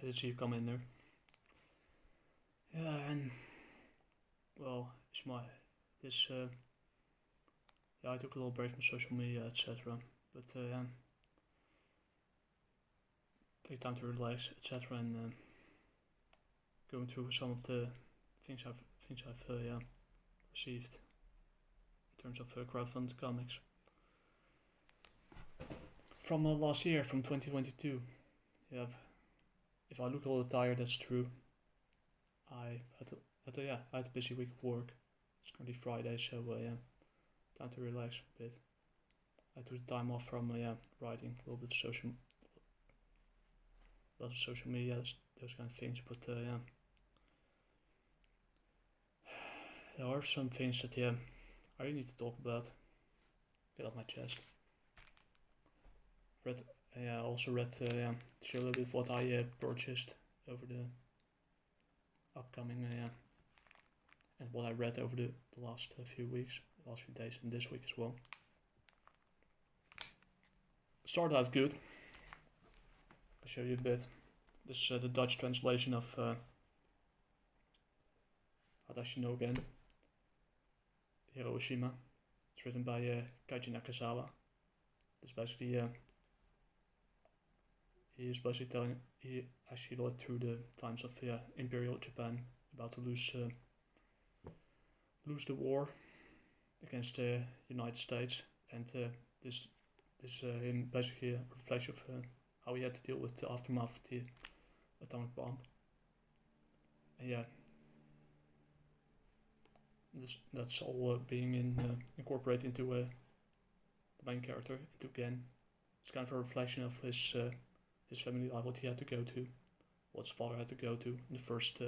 did see you come in there. Yeah, and well, it's my this. Yeah, I took a little break from social media, etc. But yeah, take time to relax, etc. And going through some of the things I've yeah, received in terms of crowdfunded comics from last year, from 2022. Yeah, if I look a little tired, that's true. I had a busy week of work. It's currently Friday, so yeah, time to relax a bit. I took the time off from writing, a little bit of lots of social media, those kind of things. But yeah, there are some things that I really need to talk about. Get off my chest. I also read to show a little bit what I purchased over the upcoming and what I read over the last few weeks, the last few days, and this week as well. Started out good. I'll show you a bit. This is the Dutch translation of Hadashi No Gen Hiroshima. It's written by Keiji Nakazawa. It's basically he actually lived through the times of Imperial Japan, about to lose the war against the United States, and this him basically a reflection of how he had to deal with the aftermath of the atomic bomb. And yeah, that's all being incorporated into the main character, into Gen. It's kind of a reflection of his family life, what he had to go to, what his father had to go to in the first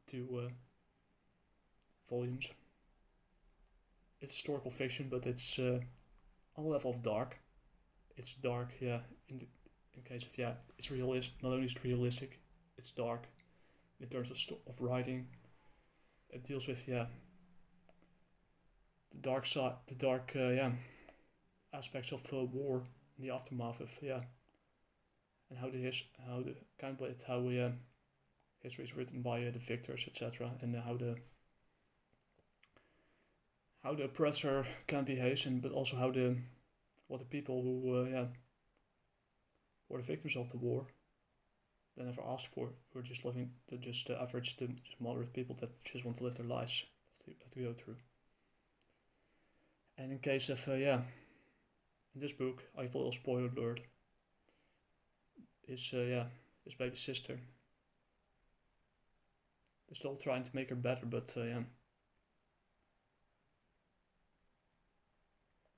two volumes. It's historical fiction, but it's on a level of dark. It's dark, yeah. In case of it's realistic. Not only is it realistic, it's dark in terms of writing. It deals with the dark side, the dark aspects of war, and the aftermath of and how history is written by the victors, etc., and how the oppressor can be hastened, but also what the people who were the victims of the war they never asked for, who are just living, just average, just moderate people that just want to live their lives, have to go through. And in case of in this book, I have a little spoiler alert. His baby sister. They're still trying to make her better, but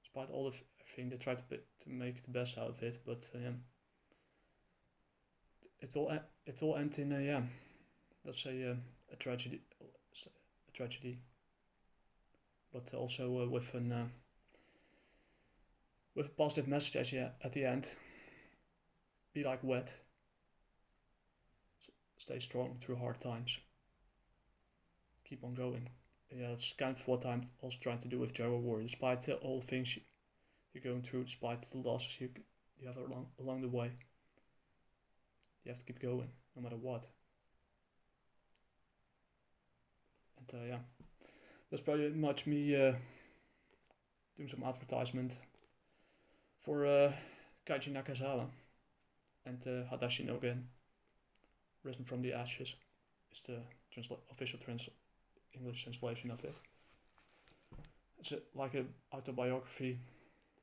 despite all the thing, they try to make the best out of it, but it will end in let's say a tragedy, but also with a positive message at the end. Be like wet. Stay strong through hard times. Keep on going. Yeah, that's kind of what I'm also trying to do with Java War. Despite all the things you're going through, despite the losses you have along the way, you have to keep going, no matter what. And that's pretty much me doing some advertisement for Keiji Nakazawa. And Hadashi No Gen, Risen from the Ashes, is the official English translation of it. It's like an autobiography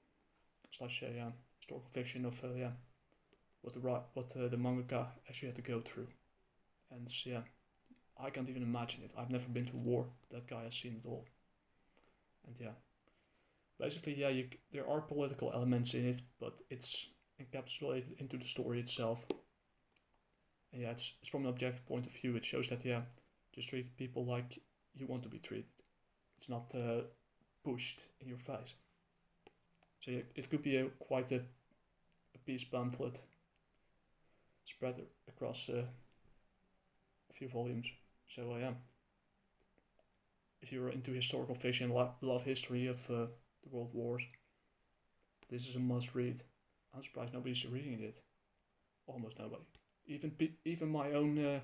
/ historical fiction of what the mangaka actually had to go through. And I can't even imagine it. I've never been to war. That guy has seen it all. And basically there are political elements in it, but it's encapsulated into the story itself. And it's from an objective point of view. It shows that just treat people like you want to be treated. It's not pushed in your face. So it could be quite a piece pamphlet spread across a few volumes. So if you're into historical fiction, love history of the world wars, this is a must read. I'm surprised nobody's reading it. Almost nobody. Even my own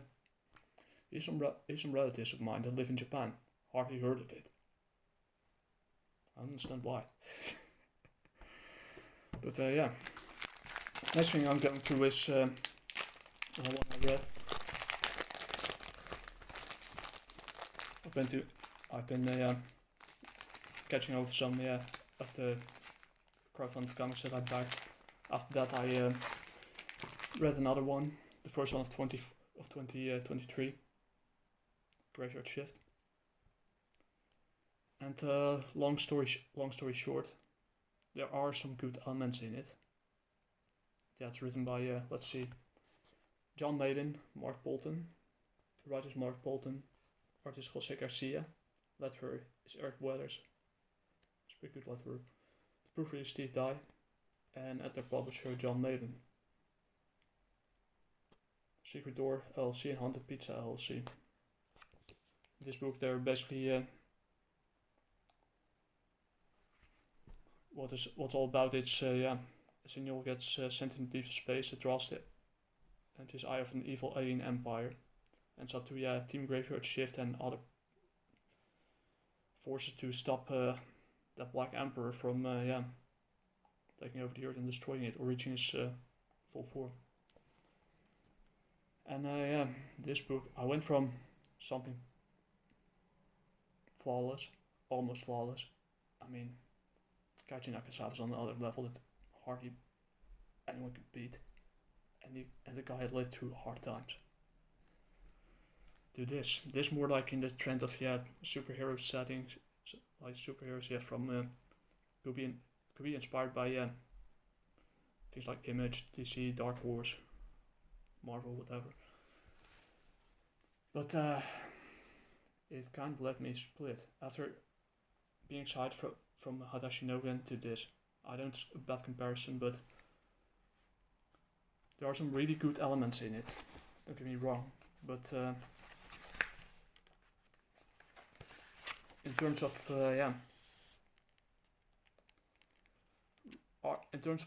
some relatives of mine that live in Japan hardly heard of it. I don't understand why. But yeah, next thing I'm going to is one I read. I've been catching over some of the crowdfunded comics that I backed. After that, I read another one, the first one of 2023, Graveyard Shift. And long story short, there are some good elements in it. Yeah, it's written by let's see, John Maiden, Mark Bolton. The writer is Mark Bolton, artist Jose Garcia, letterer is Eric Weathers. It's a pretty good letterer. The proofreader is Steve Dye, and editor publisher John Maiden. Secret Door LLC and Haunted Pizza LLC. In this book, they're basically what's all about. It's a signal gets sent into deep space that draws it and his eye of an evil alien empire, and it's up to Team Graveyard Shift and other forces to stop that Black Emperor from taking over the Earth and destroying it or reaching his full form. And this book, I went from something flawless, almost flawless. I mean, Keiji Nakazawa's on another level that hardly anyone could beat, and the guy had lived through hard times. To this more like in the trend of superhero settings, like superheroes from could be inspired by things like Image, DC, Dark Horse, Marvel, whatever. But it kind of left me split after being excited from Hadashi No Gen to this. I don't a bad comparison, but there are some really good elements in it. Don't get me wrong, but in terms of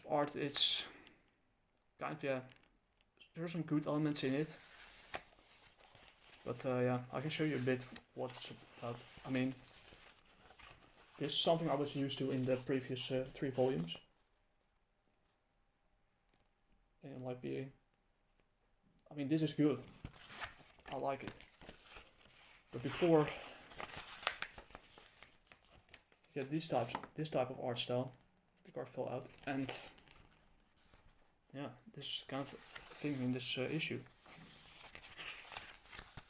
art, it's kind of there are some good elements in it. But I can show you a bit what it's about. I mean, this is something I was used to in the previous 3 volumes. And like being, I mean, this is good. I like it. But before, this type of art style, the card fell out, and this kind of thing in this issue.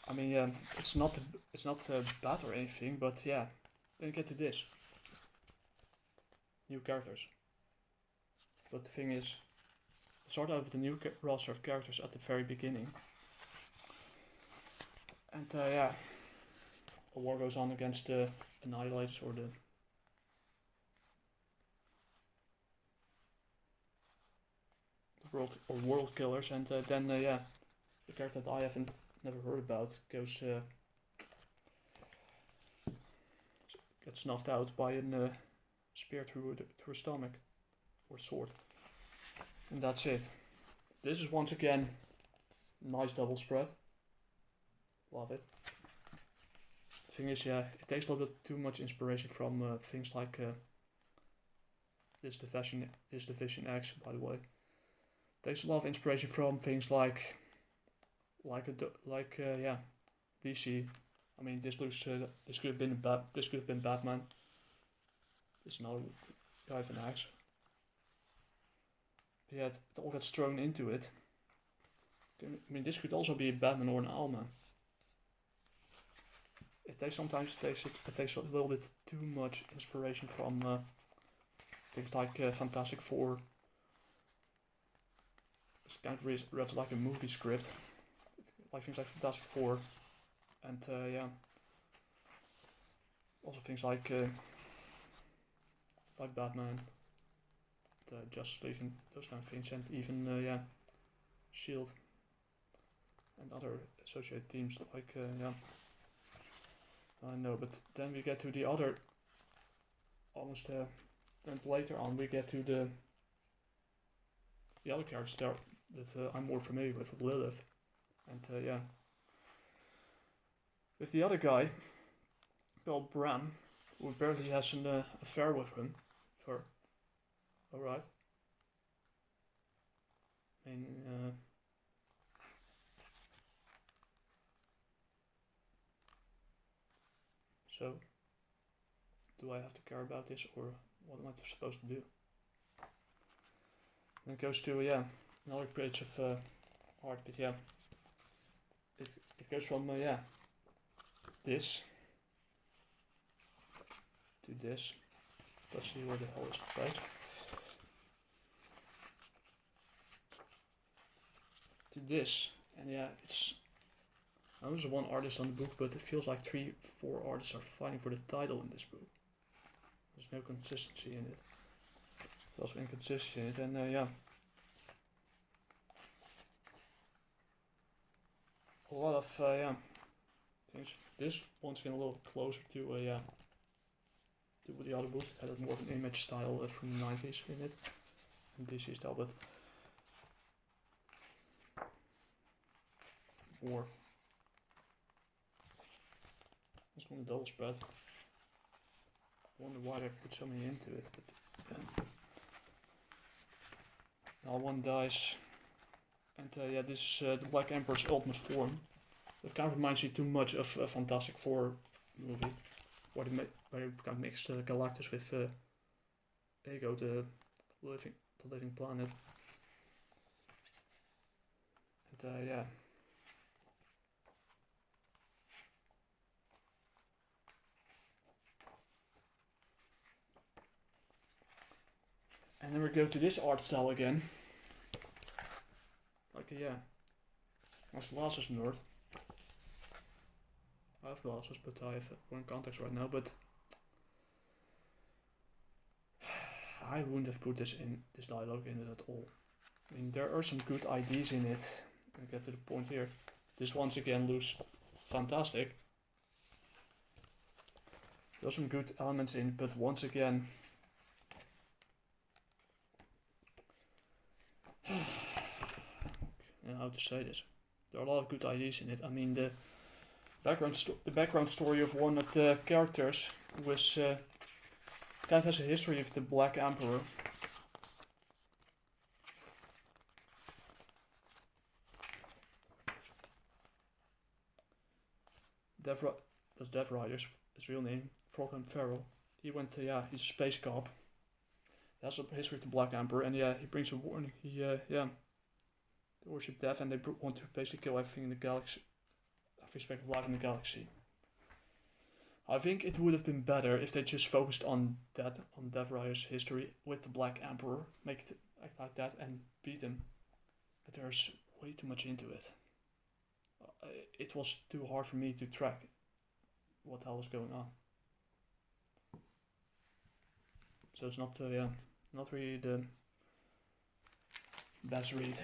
I mean, it's not bad or anything, but then you get to this. New characters. But the thing is, start out with the new roster of characters at the very beginning. And a war goes on against the Annihilators or the world killers, and then the character that I haven't never heard about goes gets snuffed out by a spear through her stomach or sword, and that's it. This is once again nice double spread. Love it. The thing is, it takes a little bit too much inspiration from things like this Division X, by the way. Takes a lot of inspiration from things like DC. I mean, this could have been Batman. This is another guy with an axe. But it all gets thrown into it. I mean, this could also be a Batman or an Owlman. It takes a little bit too much inspiration from things like Fantastic Four. It's kind of reads like a movie script. Like things like Fantastic Four, and also things like Batman, the Justice League, and those kind of things, and even Shield and other associated teams like I know. But then we get to the other almost then later on we get to the other characters that are that I'm more familiar with Lilith. And yeah. With the other guy, called Bram, who apparently has an affair with him. Alright. I mean, so, do I have to care about this, or what am I supposed to do? Then it goes to, yeah, another page of art, but yeah, it goes from, yeah, this to this. Let's see where the hell is the page. To this, and yeah, it's, I know there's one artist on the book, but it feels like 3-4 artists are fighting for the title in this book. There's no consistency in it. There's also inconsistency in it, and yeah. A lot of, yeah, things. This, once again, a little closer to, yeah, to the other books. It had more of an image style from the 90s in it, and DC style, but more. It's on the double spread. I wonder why they put so many into it, but now one dies, and yeah, this is the Black Emperor's ultimate form. That kind of reminds me too much of a Fantastic Four movie, where they kind of mixed Galactus with Ego, the living planet, and yeah. And then we go to this art style again. Like, yeah. Has glasses nerd. I have glasses, but I have one contacts right now, but I wouldn't have put this dialogue in it at all. I mean, there are some good ideas in it. I get to the point here. This once again looks fantastic. There's some good elements in it, but once again, how to say this? There are a lot of good ideas in it. I mean, the background story of one of the characters was kind of has a history of the Black Emperor. That's Dev Rider's his real name, Frogman Farrell. He went to, yeah, he's a space cop. He has a history of the Black Emperor, and yeah, he brings a warning. Yeah, they worship death, and they want to basically kill everything in the galaxy, every speck of life in the galaxy. I think it would have been better if they just focused on that, on Dev Rider's history with the Black Emperor, make it act like that, and beat him. But there's way too much into it. It was too hard for me to track what the hell was going on. So it's not, yeah, not really the best read.